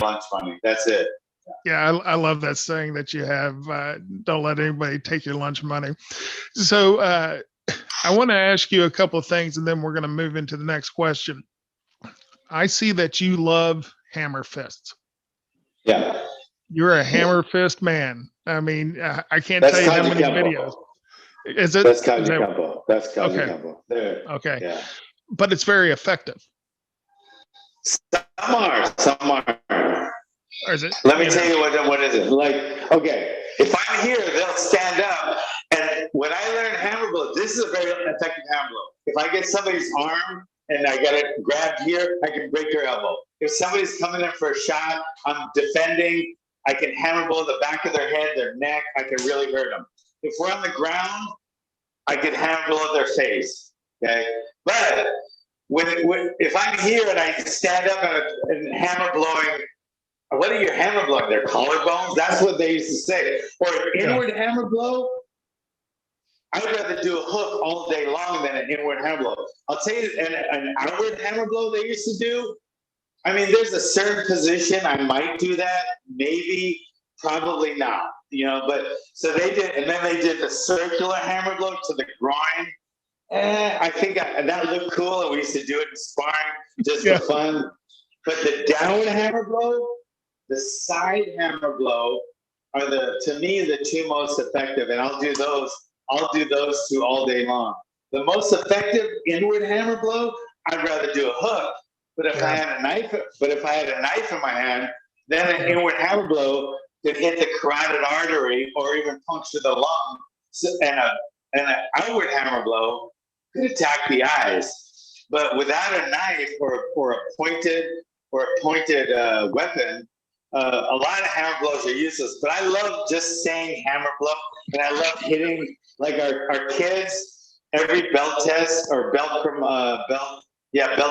lunch money. That's it. Yeah, I love that saying that you have. Don't let anybody take your lunch money. So I want to ask you a couple of things, and then we're going to move into the next question. I see that you love hammer fists. Yeah. You're a hammer fist man. I mean, I can't That's tell you how Kaji many Kempo. videos. Is it? That's Is Kaji that Kempo. That's Kaji okay? Kempo. There. Okay, Yeah. but it's very effective. Some are. Some are. Or is it? Let me tell you what is it. Like, okay, if I'm here, they'll stand up. And when I learned hammer blow, this is a very effective hammer blow. If I get somebody's arm and I got it grabbed here, I can break their elbow. If somebody's coming in for a shot, I'm defending, I can hammer blow the back of their head, their neck, I can really hurt them. If we're on the ground, I can hammer blow their face, okay? But if I'm here and I stand up and hammer blowing, what are your hammer blowing? Their collarbones? That's what they used to say. Or an inward hammer blow, I'd rather do a hook all day long than an inward hammer blow. I'll tell you, an outward hammer blow they used to do, I mean, there's a certain position I might do that, maybe, probably not, but so they did, and then they did the circular hammer blow to the groin. I think that looked cool, and we used to do it in sparring just for fun. But the downward hammer blow, the side hammer blow are to me, the two most effective, and I'll do those two all day long. The most effective inward hammer blow, I'd rather do a hook. But if I had a knife, in my hand, then an inward hammer blow could hit the carotid artery or even puncture the lung. And an outward hammer blow could attack the eyes. But without a knife or a pointed weapon, a lot of hammer blows are useless. But I love just saying hammer blow, and I love hitting, like our kids. Every belt test or belt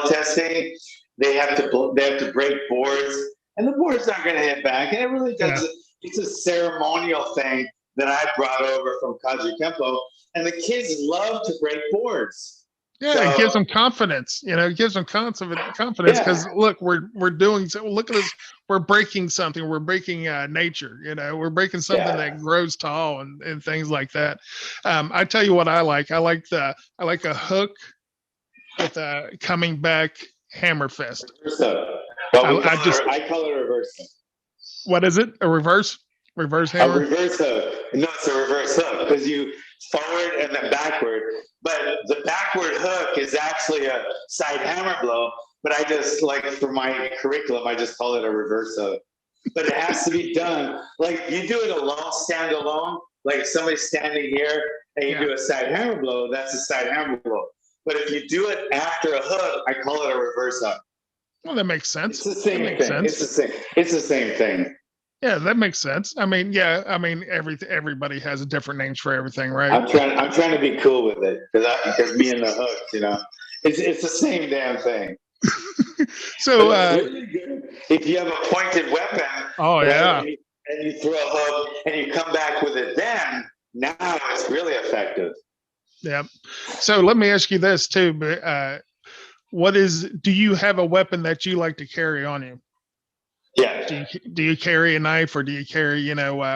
testing, they have to break boards, and the boards aren't going to hit back. And it really does. It's a ceremonial thing that I brought over from Kaji Kempo, and the kids love to break boards. Yeah, so, it gives them confidence. It gives them confidence because look, we're doing. Look at this. We're breaking something. We're breaking nature. We're breaking something that grows tall and things like that. I tell you what I like. I like a hook with a coming back hammer fist. I call it a reverse. What is it? A reverse? Reverse hammer? A reverse hook. No, it's a reverse hook because you forward and then backward. But the backward hook is actually a side hammer blow. But I just, like, for my curriculum, I just call it a reverse hook. But it has to be done. Like, you do it alone, stand alone. Like, if somebody's standing here and you do a side hammer blow, that's a side hammer blow. But if you do it after a hook, I call it a reverse hook. Well, that makes sense. It's the same thing. It's the same thing. Yeah, that makes sense. I mean, everybody has different names for everything, right? I'm trying to be cool with it because me and the hooks, it's the same damn thing. So, really good if you have a pointed weapon. Oh yeah. And you throw a hook and you come back with it. Then now it's really effective. Yeah. So let me ask you this too. But do you have a weapon that you like to carry on you? Yeah. Do you carry a knife, or do you carry,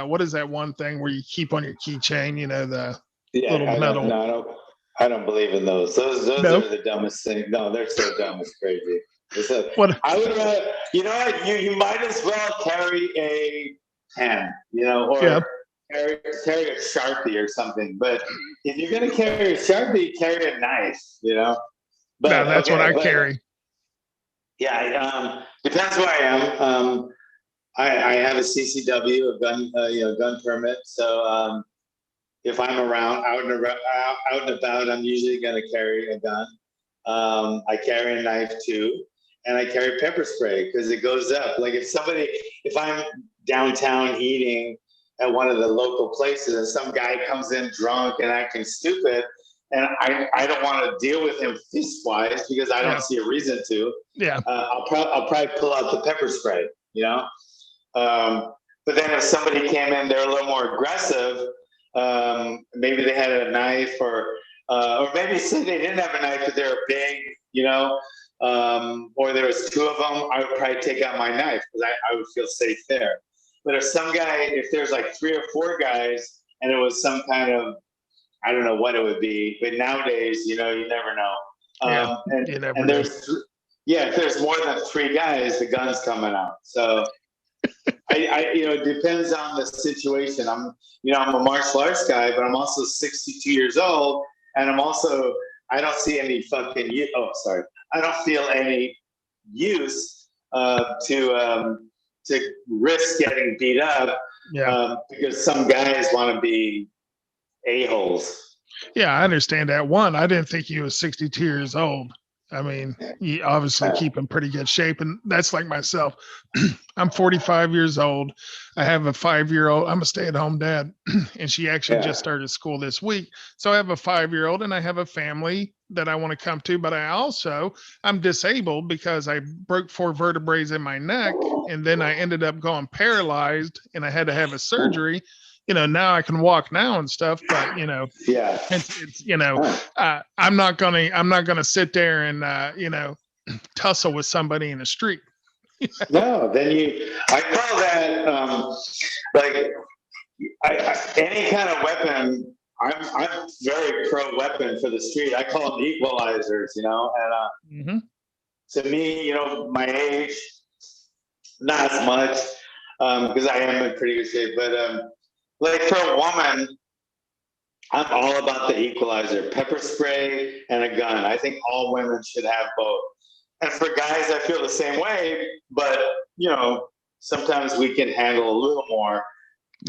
what is that one thing where you keep on your keychain, the little metal? I don't believe in those. Those are the dumbest things. No, they're so dumb, it's crazy. I would rather, you might as well carry a pen, or carry a Sharpie or something. But if you're going to carry a Sharpie, carry a knife, But no, that's what I carry. Yeah, depends where I am. I have a CCW, a gun permit. So if I'm around, out and about, I'm usually going to carry a gun. I carry a knife too, and I carry pepper spray because it goes up. Like if I'm downtown eating at one of the local places and some guy comes in drunk and acting stupid, and I don't want to deal with him fist-wise because I don't see a reason to. Yeah. I'll probably pull out the pepper spray, But then if somebody came in, they're a little more aggressive. Maybe they had a knife or maybe say they didn't have a knife, but they're big, or there was two of them, I would probably take out my knife because I would feel safe there. But if there's like three or four guys and it was some kind of, I don't know what it would be, but nowadays, you never know. Yeah, you never know. If there's more than three guys, the gun's coming out. So it depends on the situation. I'm a martial arts guy, but I'm also 62 years old, and I don't see any I don't feel any use to risk getting beat up because some guys want to be a-holes. Yeah, I understand that. One, I didn't think you was 62 years old. I mean, you obviously keep in pretty good shape, and that's like myself. I'm 45 years old. I have a 5-year-old. I'm a stay-at-home dad, and she actually just started school this week. So I have a 5-year-old, and I have a family that I want to come to. But I'm disabled because I broke 4 vertebrae in my neck, and then I ended up going paralyzed, and I had to have a surgery. Now I can walk now and stuff, but it's I'm not gonna sit there and tussle with somebody in the street. No, I call that any kind of weapon. I'm very pro weapon for the street. I call them equalizers, and to me, my age, not as much, because I am in pretty good shape, but like for a woman, I'm all about the equalizer, pepper spray and a gun. I think all women should have both. And for guys, I feel the same way, but sometimes we can handle a little more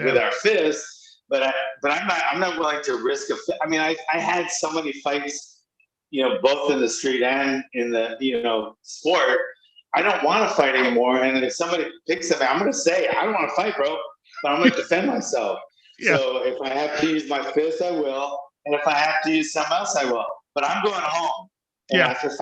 with our fists. But I'm not willing to risk I mean, I had so many fights, both in the street and in the sport. I don't want to fight anymore. And if somebody picks at me, I'm going to say, I don't want to fight, bro. But I'm going to defend myself. Yeah. So if I have to use my fist, I will. And if I have to use something else, I will. But I'm going home. And if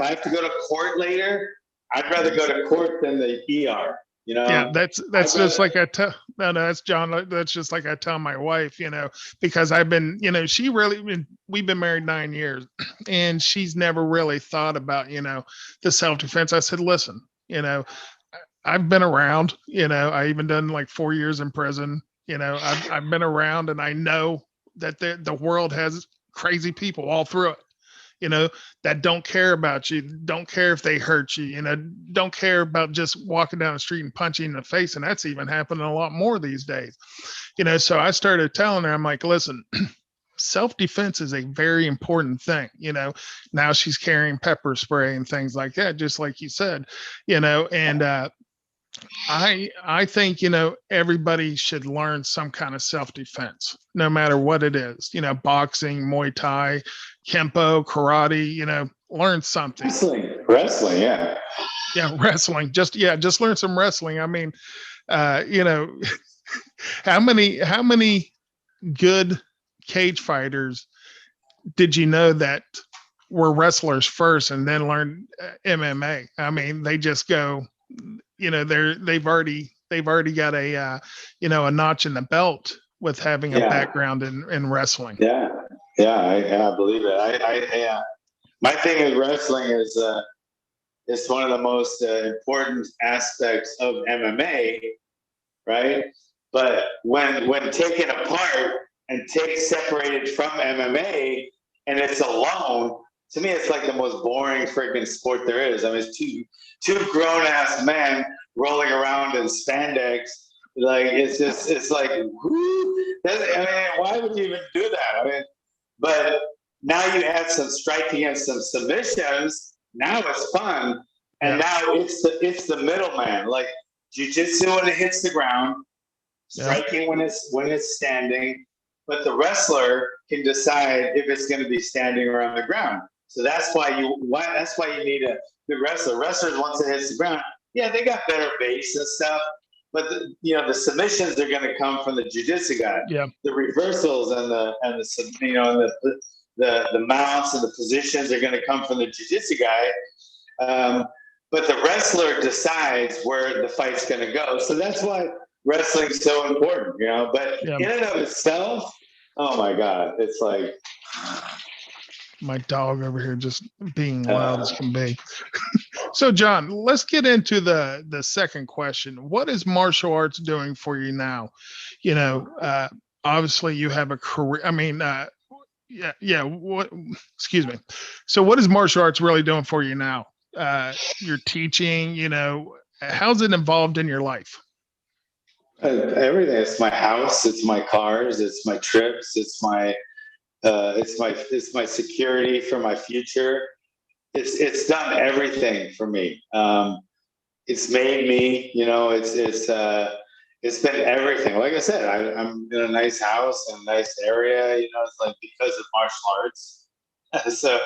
I have to go to court later, I'd rather go to court than the ER. Yeah, that's just like that's John. That's just like I tell my wife, because I've been, we've been married 9 years, and she's never really thought about, the self-defense. I said, listen, I've been around, I even done like 4 years in prison. I've been around, and I know that the world has crazy people all through it, that don't care about you, don't care if they hurt you, don't care about just walking down the street and punching in the face. And that's even happening a lot more these days. So I started telling her, I'm like, listen, self-defense is a very important thing. Now she's carrying pepper spray and things like that, just like you said, and I think, everybody should learn some kind of self-defense, no matter what it is, boxing, Muay Thai, Kempo, karate, learn something. Wrestling. Yeah. Yeah. Wrestling. Just learn some wrestling. I mean, how many good cage fighters did you know that were wrestlers first and then learned MMA? I mean, they just go, they've already got a a notch in the belt with having a background in wrestling. I believe it. My thing with wrestling is it's one of the most important aspects of MMA, right? But when taken apart and separated from MMA and it's alone, to me, it's like the most boring freaking sport there is. I mean, it's two grown-ass men rolling around in spandex. Like, it's like, why would you even do that? I mean, but now you add some striking and some submissions. Now it's fun. And now it's the middleman. Like, jiu-jitsu when it hits the ground, striking when it's standing, but the wrestler can decide if it's going to be standing or on the ground. So that's why you need a good wrestler. Wrestlers, once it hits the ground, they got better base and stuff. But the submissions are going to come from the jiu-jitsu guy. Yeah. The reversals and the mounts and the positions are going to come from the jiu-jitsu guy. But the wrestler decides where the fight's going to go. So that's why wrestling's so important, But in and of itself, oh my God, it's like. My dog over here just being loud as can be. So, John, let's get into the second question. What is martial arts doing for you now? You know, obviously you have a career. I mean, yeah. What? Excuse me. So, what is martial arts really doing for you now? You're teaching. You know, how's it involved in your life? Everything. It's my house. It's my cars. It's my trips. It's my security for my future. It's done everything for me. It's made me, it's been everything. Like I said, I'm in a nice house and a nice area. It's like because of martial arts. So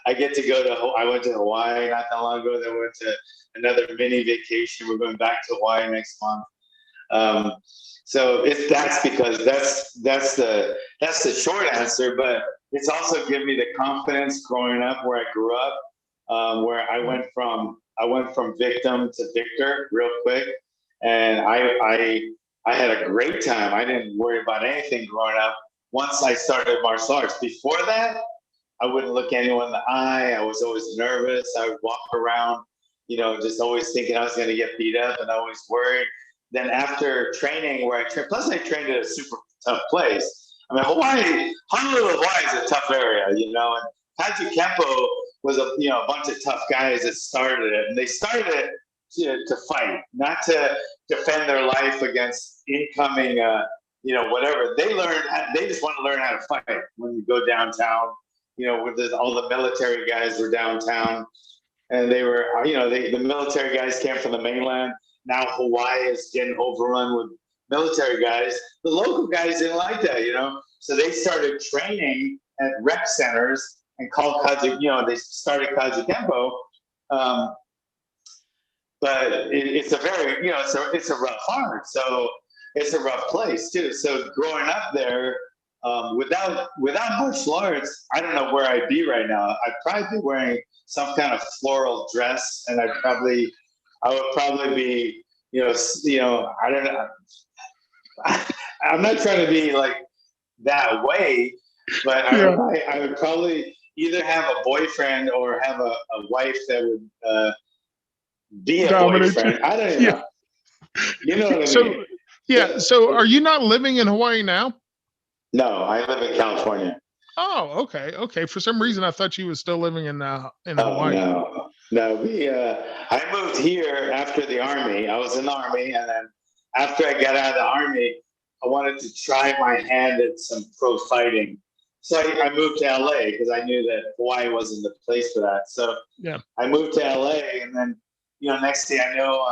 I get to go to. I went to Hawaii not that long ago. Then went to another mini vacation. We're going back to Hawaii next month. Um, so if that's because that's the short answer, but it's also given me the confidence growing up where I grew up, where I went from victim to victor real quick, and I had a great time. I didn't worry about anything growing up. Once I started martial arts, before that, I wouldn't look anyone in the eye. I was always nervous. I would walk around, just always thinking I was going to get beat up, and always worried. Then after training, where I trained, plus I trained at a super tough place. I mean, Honolulu, Hawaii is a tough area, and Kaiju Kempo was a bunch of tough guys that started it, and they started it to fight, not to defend their life against incoming, whatever. They just want to learn how to fight. When you go downtown, with all the military guys were downtown, and they were, the military guys came from the mainland. Now Hawaii is getting overrun with military guys. The local guys didn't like that, so they started training at rec centers and called Kaiju. They started Kaiju Kempo. But it's a very, it's a rough art. So it's a rough place too. So growing up there, without martial arts, I don't know where I'd be right now. I'd probably be wearing some kind of floral dress, and I would probably be, I don't know. I'm not trying to be like that way, but I would probably either have a boyfriend or have a wife that would be a boyfriend. I don't even know. You know what I mean? Yeah. So are you not living in Hawaii now? No, I live in California. Oh, okay. Okay. For some reason, I thought you were still living in Hawaii. No. I moved here after the Army. I was in the Army, and then after I got out of the Army, I wanted to try my hand at some pro fighting. So I moved to LA because I knew that Hawaii wasn't the place for that. So I moved to LA, and then next thing I know,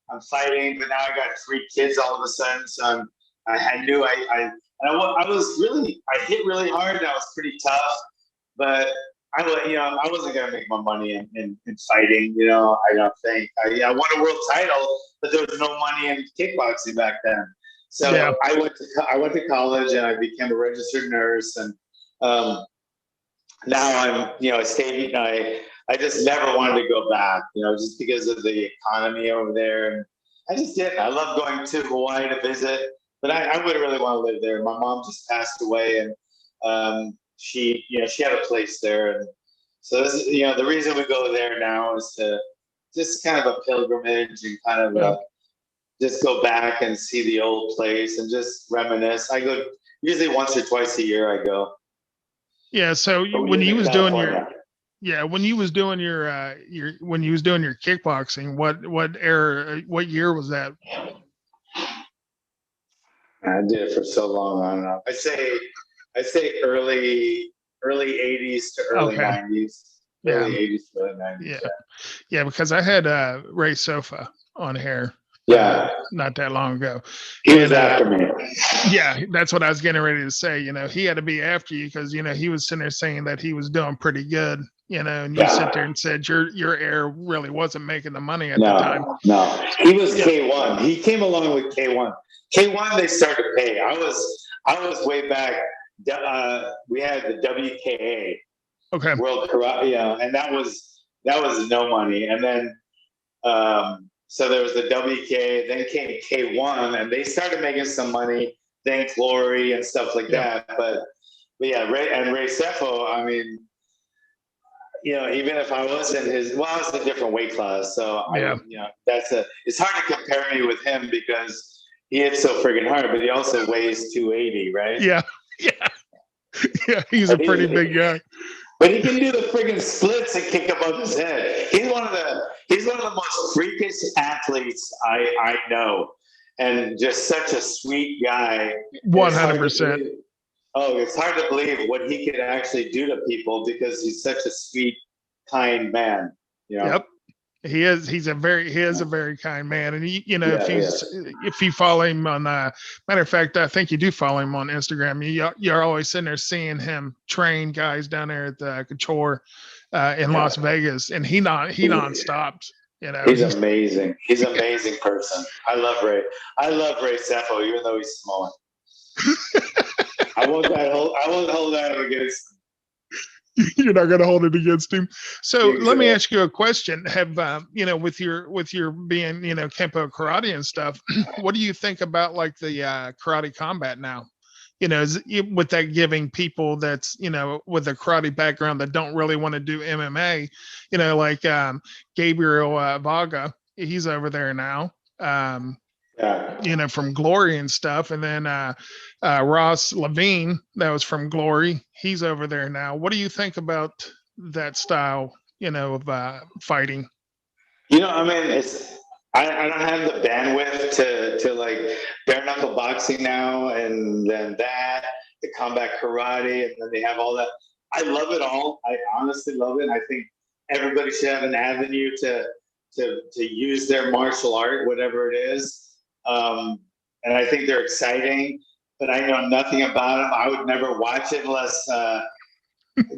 I'm fighting, but now I got 3 kids all of a sudden. So I hit really hard, and I was pretty tough, but I wasn't gonna make my money in fighting. I don't think. I won a world title, but there was no money in kickboxing back then. So I went to college, and I became a registered nurse, and now I just never wanted to go back, just because of the economy over there. And I just didn't. I love going to Hawaii to visit, but I wouldn't really want to live there. My mom just passed away, and she had a place there. And so this is, the reason we go there now is to just kind of a pilgrimage and kind of just go back and see the old place and just reminisce. I go usually once or twice a year. I go. Yeah. So when you was doing your kickboxing, what year was that? I did it for so long. I don't know. I say early 80s to early 90s. Early 80s to early 90s. Yeah, because I had Ray Sofa on here. Not that long ago. He was after me. Yeah, that's what I was getting ready to say. He had to be after you because he was sitting there saying that he was doing pretty good. And you sit there and said your heir really wasn't making the money at the time. No, he was K1. He came along with K1. K1, they started to pay. I was way back. We had the WKA, World Karate, and that was no money. And then so there was the WK, then came K1, and they started making some money. Then Glory and stuff like that. But Ray Sefo, I mean, even if I was in his, well, I was in a different weight class, so Yeah. it's hard to compare me with him because he hits so friggin' hard, but he also weighs 280, right? Yeah. Yeah. Yeah. He's a pretty big guy. But he can do the friggin' splits and kick above his head. He's one of the most freakish athletes I know, and just such a sweet guy. 100%. It's hard to believe what he could actually do to people because he's such a sweet, kind man. Yep. He is. He is a very kind man, and if you follow him on, matter of fact, I think you do follow him on Instagram. You're always sitting there seeing him train guys down there at the Couture in Las Vegas, and he non-stopped. He's amazing. He's an amazing person. I love Ray. I love Ray Sefo, even though he's small. I won't hold that against him. You're not going to hold it against him. So let me ask you a question. Have with your being Kempo karate and stuff, what do you think about like the karate combat now? With that giving people that's with a karate background that don't really want to do MMA, like Gabriel Vaga, he's over there now. From Glory and stuff. And then Ross Levine, that was from Glory. He's over there now. What do you think about that style, of fighting? I don't have the bandwidth to like bare knuckle boxing now, and then the combat karate, and then they have all that. I love it all. I honestly love it. I think everybody should have an avenue to use their martial art, whatever it is. And I think they're exciting, but I know nothing about them. I would never watch it unless,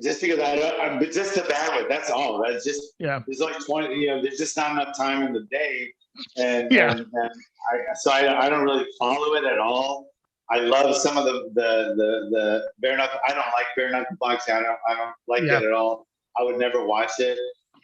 just because but just the bandwidth, that's all. That's just, there's like 20, there's just not enough time in the day. And I don't really follow it at all. I love some of the bare knuckle. I don't like bare knuckle boxing. I don't like it at all. I would never watch it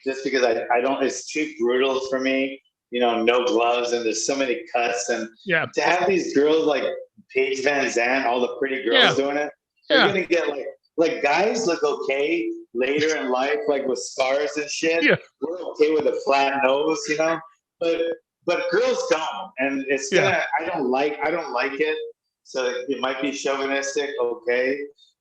just because I don't, it's too brutal for me. No gloves, and there's so many cuts, and to have these girls like Paige Van Zandt, all the pretty girls doing it, you're gonna get like guys look okay later in life, like with scars and shit. Yeah. We're okay with a flat nose, but girls don't, and it's gonna. I don't like it, so it might be chauvinistic, okay,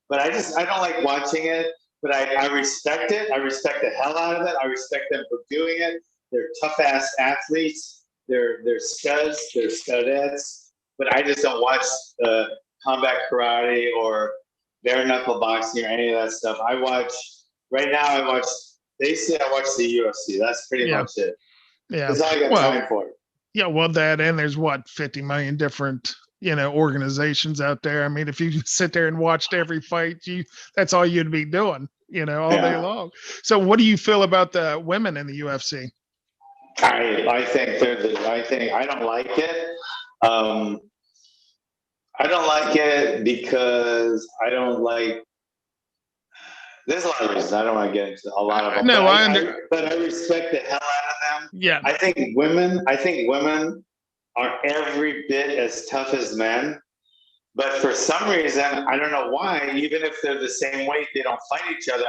but I don't like watching it. But I respect it. I respect the hell out of it. I respect them for doing it. They're tough ass athletes. They're studs. They're studettes. But I just don't watch combat karate or bare knuckle boxing or any of that stuff. I watch the UFC. That's pretty much it. Yeah, that's all I got time for. Yeah, well, that, and there's 50 million different organizations out there. I mean, if you sit there and watched every fight, that's all you'd be doing, all day long. So what do you feel about the women in the UFC? I think I don't like it. I don't like it because I don't like. There's a lot of reasons. I don't want to get into a lot of them. No, but I respect the hell out of them. Yeah. I think women are every bit as tough as men. But for some reason, I don't know why, even if they're the same weight, they don't fight each other.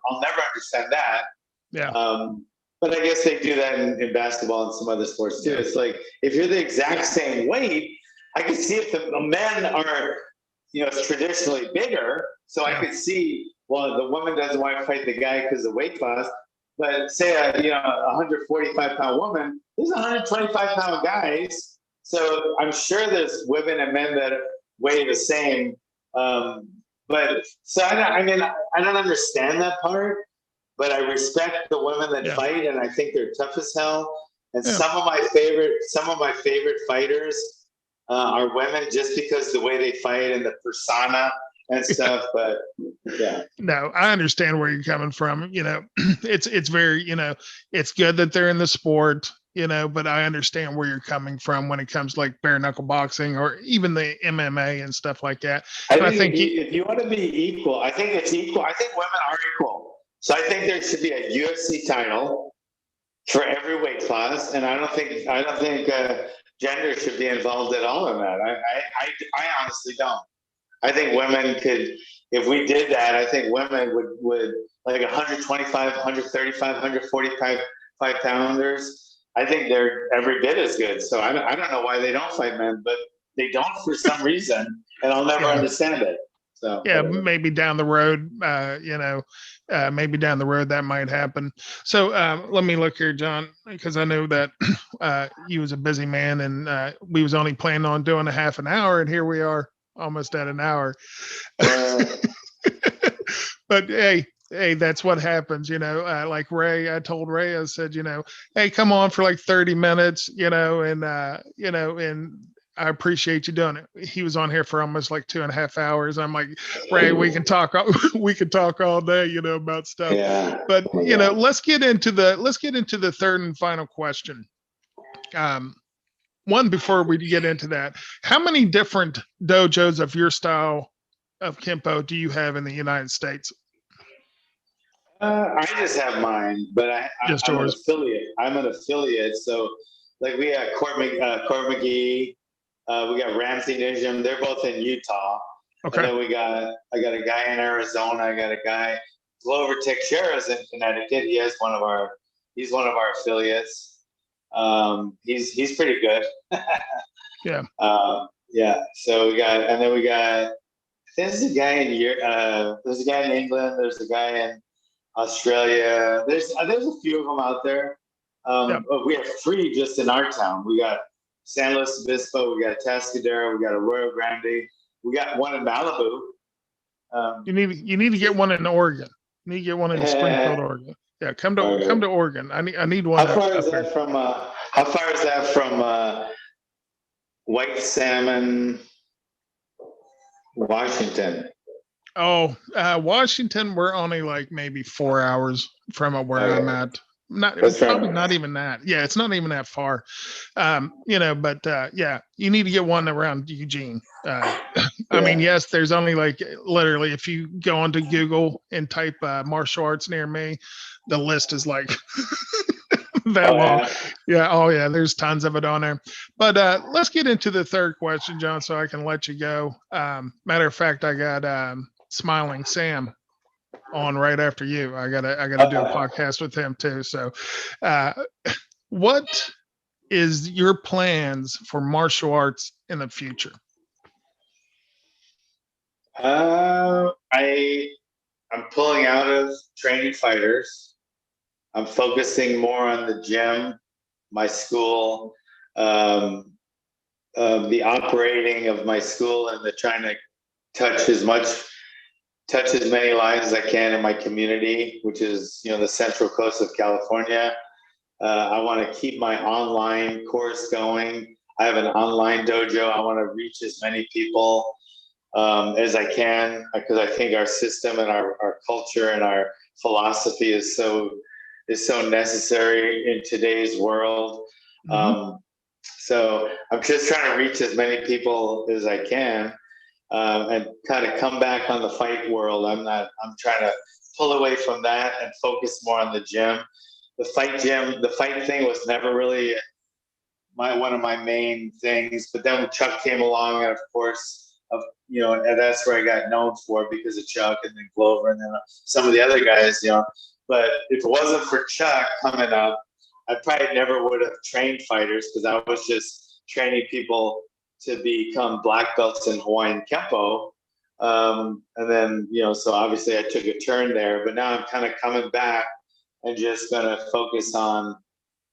I'll never understand that. Yeah. But I guess they do that in basketball and some other sports too. It's like, if you're the exact same weight, I can see if the men are, traditionally bigger. So I could see, well, the woman doesn't want to fight the guy because of weight class. But say a 145-pound woman, there's 125-pound guys. So I'm sure there's women and men that weigh the same. But so I don't understand that part. But I respect the women that fight, and I think they're tough as hell. And some of my favorite fighters are women, just because the way they fight and the persona and stuff. But no, I understand where you're coming from. It's very, it's good that they're in the sport, but I understand where you're coming from when it comes like bare knuckle boxing or even the MMA and stuff like that. I think if you want to be equal, I think it's equal. I think women are equal. So I think there should be a UFC title for every weight class, and I don't think gender should be involved at all in that. I honestly don't. I think women could, if we did that, I think women would like 125, 135, 145 pounders. I think they're every bit as good. So I don't know why they don't fight men, but they don't for some reason, and I'll never understand it. So yeah, whatever. Maybe down the road, maybe down the road that might happen. So let me look here, John, because I know that you was a busy man, and we was only planning on doing a half an hour, and here we are almost at an hour. But hey, that's what happens, like Ray, I told Ray, I said, hey, come on for like 30 minutes, and I appreciate you doing it. He was on here for almost like 2.5 hours. I'm like, Ray, we can talk all day, about stuff. Yeah. But let's get into the third and final question. One, before we get into that, how many different dojos of your style of Kempo do you have in the United States? I just have mine, but I'm an affiliate. So, like, we have Court McGee, we got Ramsey Nijam. They're both in Utah. Okay. And then I got a guy in Arizona. I got a guy, Glover Teixeira's in Connecticut. He's one of our affiliates. He's pretty good. Yeah. Yeah. So we got. There's a guy there's a guy in England. There's a guy in Australia. There's a few of them out there. We have 3 just in our town. We got San Luis Obispo, we got Tascadero, we got Arroyo Grande, we got one in Malibu. You need to get one in Oregon. You need to get one in Springfield, Oregon. Yeah, come to Oregon. I need one. How far is that from White Salmon, Washington? Oh, Washington, we're only like maybe 4 hours from where I'm at. Probably not even that. Yeah, it's not even that far. But yeah, you need to get one around Eugene. I mean, yes, there's only like literally, if you go onto Google and type martial arts near me, the list is like that long. Yeah. Oh yeah, there's tons of it on there. But let's get into the third question, John, so I can let you go. Matter of fact, I got Smiling Sam on right after you. I gotta do a podcast with him too. So what is your plans for martial arts in the future? I'm pulling out of training fighters. I'm focusing more on the gym, my school, the operating of my school, and the trying to touch as many lives as I can in my community, which is, the Central Coast of California. I want to keep my online course going. I have an online dojo. I want to reach as many people as I can, because I think our system and our culture and our philosophy is so necessary in today's world. Mm-hmm. So I'm just trying to reach as many people as I can. And kind of come back on the fight world. I'm trying to pull away from that and focus more on the gym. The fight thing was never really one of my main things. But then when Chuck came along, and of course, and that's where I got known for, because of Chuck, and then Glover, and then some of the other guys, But if it wasn't for Chuck coming up, I probably never would have trained fighters, because I was just training people to become black belts in Hawaiian Kempo. And then, so obviously I took a turn there, but now I'm kind of coming back and just going to focus on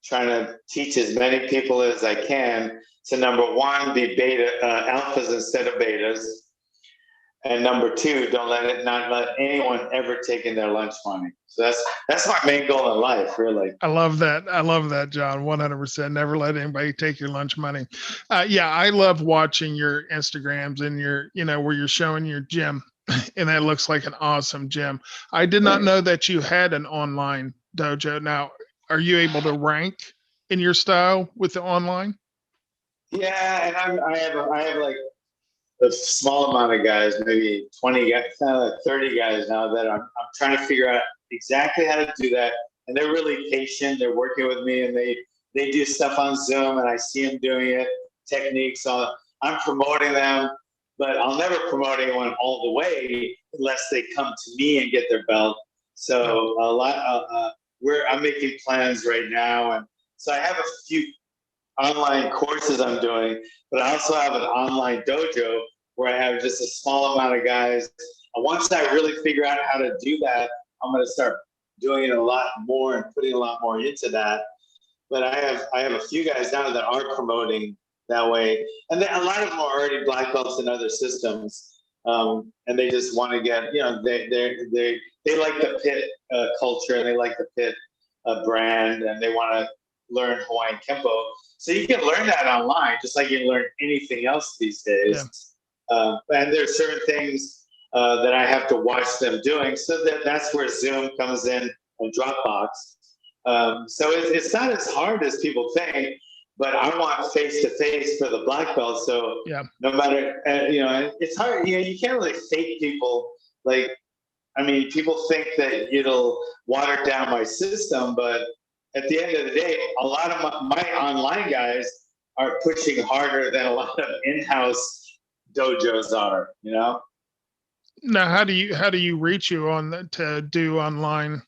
trying to teach as many people as I can to, number one, be alphas instead of betas. And number two, not let anyone ever take in their lunch money. So that's my main goal in life, really. I love that, John. 100%. Never let anybody take your lunch money. Yeah, I love watching your Instagrams and your, where you're showing your gym, and that looks like an awesome gym. I did not know that you had an online dojo. Now, are you able to rank in your style with the online? Yeah, and I have like a small amount of guys, maybe 20 guys, 30 guys now, that I'm trying to figure out exactly how to do that. And they're really patient. They're working with me, and they do stuff on Zoom, and I see them doing it, techniques. So I'm promoting them, but I'll never promote anyone all the way unless they come to me and get their belt. So a lot. I'm making plans right now, and so I have a few online courses I'm doing, but I also have an online dojo where I have just a small amount of guys. And once I really figure out how to do that, I'm going to start doing it a lot more and putting a lot more into that. But I have a few guys now that are promoting that way, and a lot of them are already black belts in other systems, and they just want to get, they like the pit culture, and they like the pit brand, and they want to learn Hawaiian Kempo. So you can learn that online, just like you can learn anything else these days. And there's certain things that I have to watch them doing, so that's where Zoom comes in and Dropbox. So it's not as hard as people think, but I want face to face for the black belt. So no matter, it's hard. You can't really fake people. Like, I mean, people think that it'll water down my system, but at the end of the day, a lot of my online guys are pushing harder than a lot of in-house dojos are. Now, how do you reach you to do online?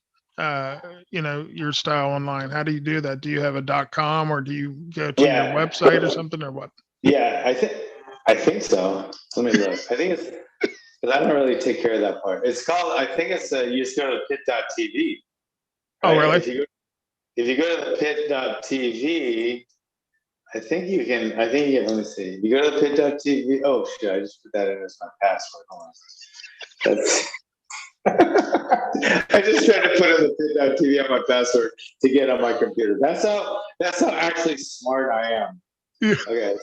Your style online. How do you do that? Do you have a .com, or do you go to your website or something, or what? Yeah, I think so. Let me look. I think it's, because I don't really take care of that part. It's called, I think it's, you just go to pit.tv. Right? Oh, really? If you go to the pit.tv, I think you can, let me see. You go to the pit.tv. Oh, shit, I just put that in as my password. Hold on. That's, I just tried to put in the pit.tv on my password to get on my computer. That's how actually smart I am. Yeah. Okay,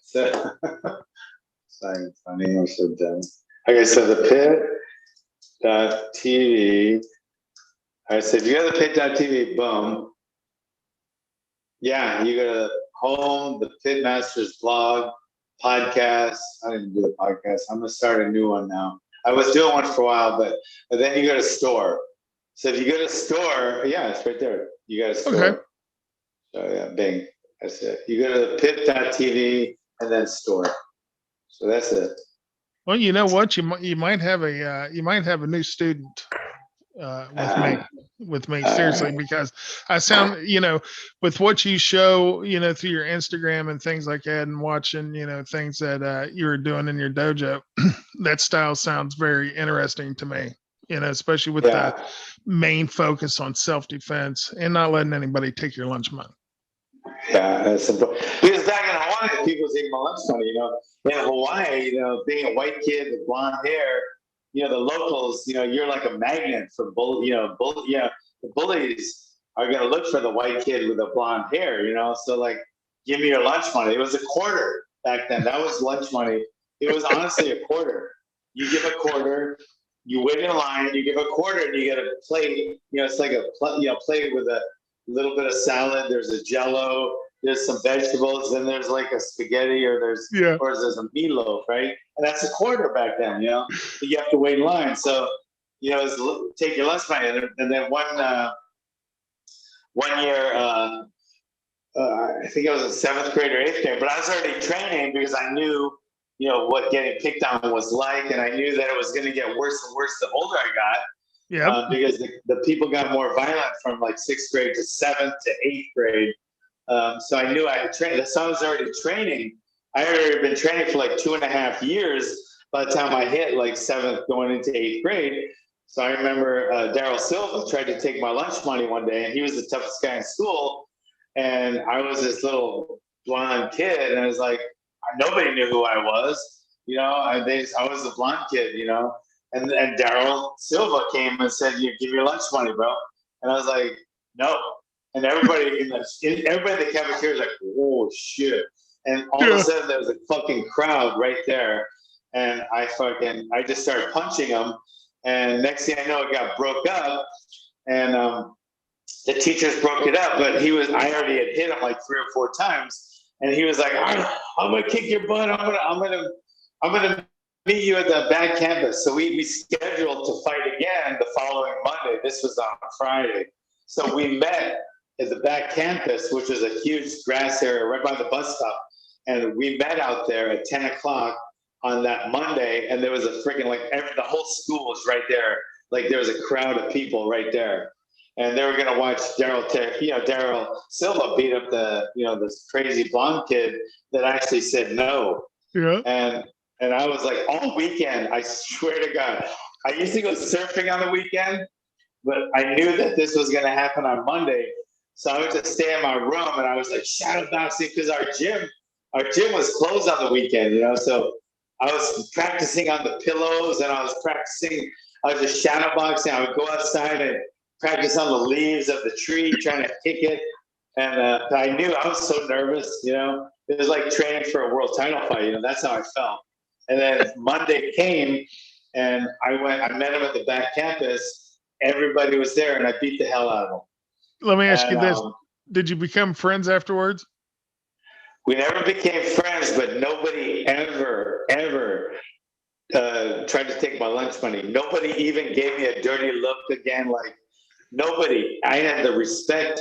so sorry, funny, I should have done. Okay, so the pit.tv. All right, so if you go to the pit.tv, boom. Yeah, you go to home, the Pitmasters blog, podcast. I didn't do the podcast. I'm gonna start a new one now. I was doing one for a while, but then you go to store. So if you go to store, it's right there. You got to store. Okay. So bing. That's it. You go to the pit.tv and then store. So that's it. Well, you know what? You might have a new student with me seriously, because I sound, with what you show, through your Instagram and things like that, and watching, things that you were doing in your dojo, that style sounds very interesting to me, especially with the main focus on self-defense and not letting anybody take your lunch money. Yeah, that's important. Because back in Hawaii, people take my lunch money, In Hawaii, being a white kid with blonde hair, the locals, you're like a magnet for the bullies are going to look for the white kid with the blonde hair, so like, give me your lunch money. It was a quarter back then. That was lunch money. It was honestly a quarter. You give a quarter, you wait in line, you give a quarter, and you get a plate. It's like a plate with a little bit of salad. There's a Jello. There's some vegetables, and there's like a spaghetti, or there's a meatloaf, right? And that's a quarter back then, But you have to wait in line. So, take your lunch money. And then one year, I think I was in 7th grade or 8th grade, but I was already training because I knew, what getting picked on was like, and I knew that it was going to get worse and worse the older I got. Yeah. Because the people got more violent from like 6th grade to 7th to 8th grade. So I knew I had trained. So I was already training. I had already been training for like 2.5 years by the time I hit like 7th going into 8th grade. So I remember Daryl Silva tried to take my lunch money one day, and he was the toughest guy in school. And I was this little blonde kid, and I was like, nobody knew who I was. I was the blonde kid, And Daryl Silva came and said, "You give your lunch money, bro." And I was like, "No." And everybody in the cafeteria was like, "Oh shit!" And all of a sudden there was a fucking crowd right there, and I just started punching him. And next thing I know, it got broke up, and the teachers broke it up. But I already had hit him like 3 or 4 times, and he was like, "I'm gonna kick your butt. I'm gonna meet you at the back campus." So we scheduled to fight again the following Monday. This was on Friday. So we met at the back campus, which was a huge grass area right by the bus stop. And we met out there at 10 o'clock on that Monday. And there was a freaking, the whole school was right there, like there was a crowd of people right there, and they were going to watch Daryl Silva beat up this crazy blonde kid that actually said no. Yeah. And I was like, all weekend, I swear to God, I used to go surfing on the weekend, but I knew that this was going to happen on Monday. So I would just stay in my room and I was like shadow boxing because our gym was closed on the weekend, so I was practicing on the pillows and I was just shadow boxing. I would go outside and practice on the leaves of the tree, trying to kick it. And I knew I was so nervous, it was like training for a world title fight, that's how I felt. And then Monday came and I met him at the back campus. Everybody was there and I beat the hell out of them. Let me ask you this. Did you become friends afterwards? We never became friends, but nobody ever tried to take my lunch money. Nobody even gave me a dirty look again. Like nobody. I had the respect,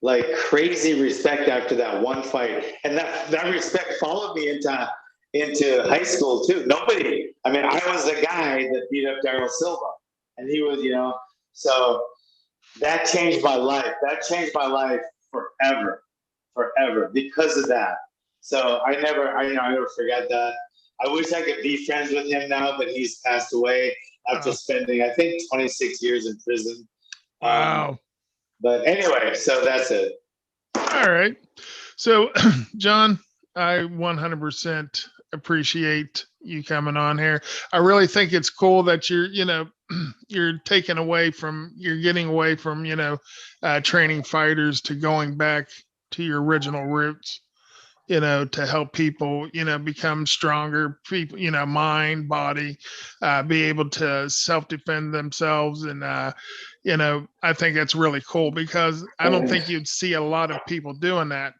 like crazy respect after that one fight. And that respect followed me into high school too. Nobody, I mean, I was the guy that beat up Daryl Silva. And he was, so that changed my life. That changed my life forever because of that. So I never forgot that. I wish I could be friends with him now, but he's passed away after spending, I think, 26 years in prison. Wow. But anyway, so that's it. All right. So, John, I 100% appreciate you coming on here. I really think it's cool that you're getting away from, training fighters to going back to your original roots, to help people, become stronger people, mind, body, be able to self-defend themselves. And, I think that's really cool because I don't think you'd see a lot of people doing that,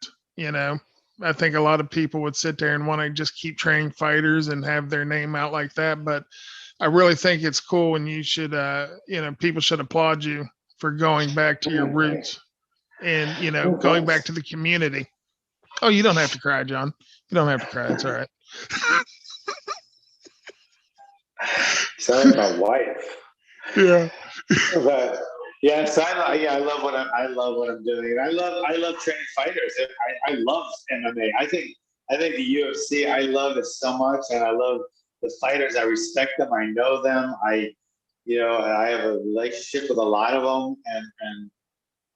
I think a lot of people would sit there and want to just keep training fighters and have their name out like that. But I really think it's cool, and you should, people should applaud you for going back to your roots and, going back to the community. Oh, you don't have to cry, John. You don't have to cry. It's all right. Sorry, my wife. Yeah. But yeah, so I love what I'm doing, and I love training fighters. I love MMA. I think the UFC, I love it so much, and I love the fighters. I respect them. I know them. I have a relationship with a lot of them,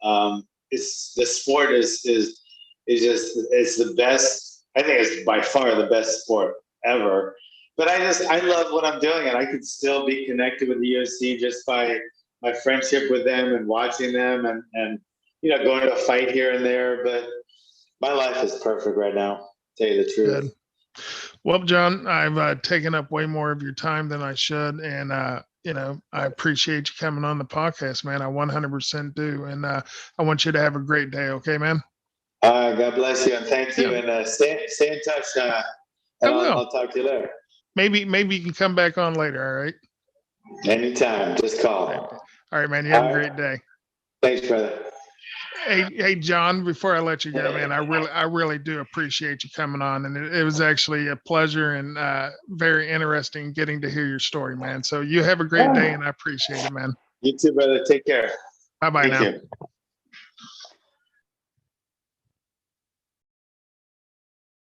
and the sport is just it's the best. I think it's by far the best sport ever. But I love what I'm doing, and I can still be connected with the UFC just by my friendship with them and watching them and going to a fight here and there. But my life is perfect right now, to tell you the truth. Good. Well, John, I've taken up way more of your time than I should. And, I appreciate you coming on the podcast, man. I 100% do. And I want you to have a great day. Okay, man? God bless you and thank you. Yeah. And stay in touch. And I'll talk to you later. Maybe you can come back on later. All right. Anytime. Just call. All right, man. You have a great day. Thanks, brother. Hey, John, before I let you go, man, I really do appreciate you coming on. And it was actually a pleasure and very interesting getting to hear your story, man. So you have a great day, and I appreciate it, man. You too, brother. Take care. Bye-bye now.